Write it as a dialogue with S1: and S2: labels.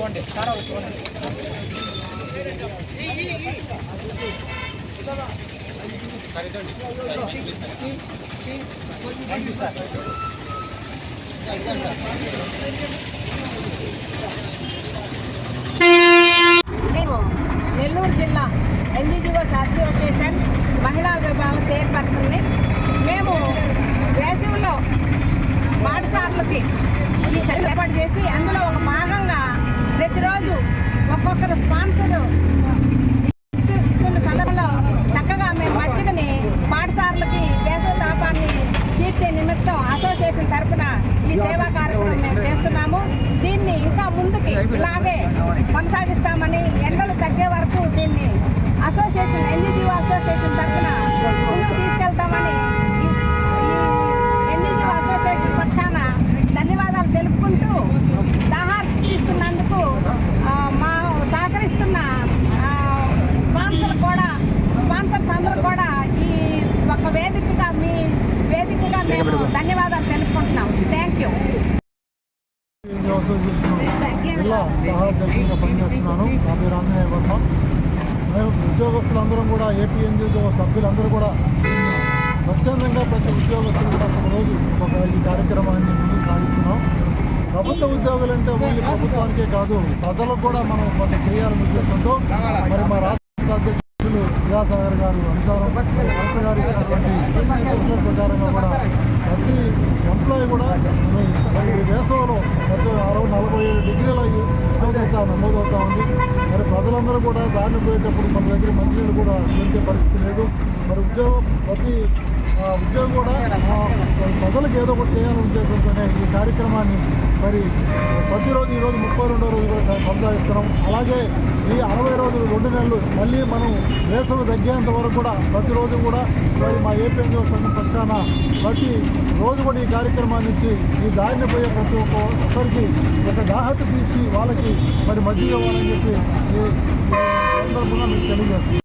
S1: చూడండి సార్ చూడండి thank you sir.
S2: మేము నెల్లూరు జిల్లా ఎన్జిఓస్ అసోసియేషన్ మహిళా విభాగం చైర్పర్సన్ని. మేము వేసవిలో పాఠశాలలకి ఈ చదువు ఏర్పాటు చేసి అందులో ఒక భాగంగా ప్రతిరోజు ఒక్కొక్కరు స్పాన్సర్ ఇచ్చిన సందర్భంలో చక్కగా మేము మజ్జిగని పాఠశాలలకి వేసవి తాపాన్ని తీర్చే నిమిత్తం అసోసియేషన్ తరఫున ఈ సేవా కార్యక్రమం మేము చేస్తున్నాము. దీన్ని ఇంకా ముందుకి ఇలాగే కొనసాగిస్తామని, ఎండలు తగ్గే వరకు దీన్ని అసోసియేషన్ ఎన్జిఓ అసోసియేషన్ తరఫున ముందుకు తీసుకెళ్తామని ఈ ఎన్జిఓ అసోసియేషన్ పక్షాన ధన్యవాదాలు తెలుపుకుంటూ, దాహార్తి తీస్తున్నందుకు మా సహకరిస్తున్న స్పాన్సర్స్ అందరూ కూడా ఈ ఒక వేదికగా మేము ధన్యవాదాలు తెలుపుకుంటున్నాం. Thank you.
S3: జిల్లా సహాధ్యక్షుడిగా పనిచేస్తున్నాను. నా పేరు ఆంజనేయ వర్మ. మేము ఉద్యోగస్తులందరం కూడా ఏపీ ఎన్జిఓ సభ్యులందరూ కూడా స్వచ్ఛందంగా ప్రతి ఉద్యోగస్తులు కూడా ఒకరోజు ఈ కార్యక్రమాన్ని ముందుకు సాగిస్తున్నాం. ప్రభుత్వ ఉద్యోగులు అంటే ఓన్లీ ప్రభుత్వానికే కాదు, ప్రజలకు కూడా మనం కొంత చేయాలనే ఉద్దేశంతో మరి మా రాష్ట్ర అధ్యక్షులు విద్యాసాగర్ గారు అనుసారం కలెక్టర్ గారు ఇచ్చినటువంటి ప్రకారంగా కూడా ప్రతి ఎంప్లాయీ కూడా వేసవిలో ప్రతి 60-47 డిగ్రీల ఉష్ణోగ్రత నమోదవుతూ ఉంది. మరి ప్రజలందరూ కూడా దారిని పోయేటప్పుడు మన దగ్గర మంచినీళ్ళు కూడా దొరికే పరిస్థితి లేదు. మరి ప్రతి ఉద్యోగం కూడా ప్రజలకు ఏదో ఒకటి చేయాలని ఉద్దేశంతోనే ఈ కార్యక్రమాన్ని మరి ప్రతిరోజు ఈరోజు 32వ రోజు కూడా కొనసాగిస్తున్నాం. అలాగే ఈ 60 రోజులు 2 నెలలు మళ్ళీ మనం వేసవి తగ్గేంత వరకు కూడా ప్రతిరోజు కూడా మరి మా ఏపీ ఎన్జిఓ సంఘం పక్షాన ప్రతి రోజు కూడా ఈ కార్యక్రమాన్ని ఇచ్చి ఈ దారిని పోయే ప్రతి ఒక్కరికి ఒక దాహత తీర్చి వాళ్ళకి మరి మజ్జిగ ఇవ్వాలని చెప్పి ఈ సందర్భంగా మీకు తెలియజేస్తాం.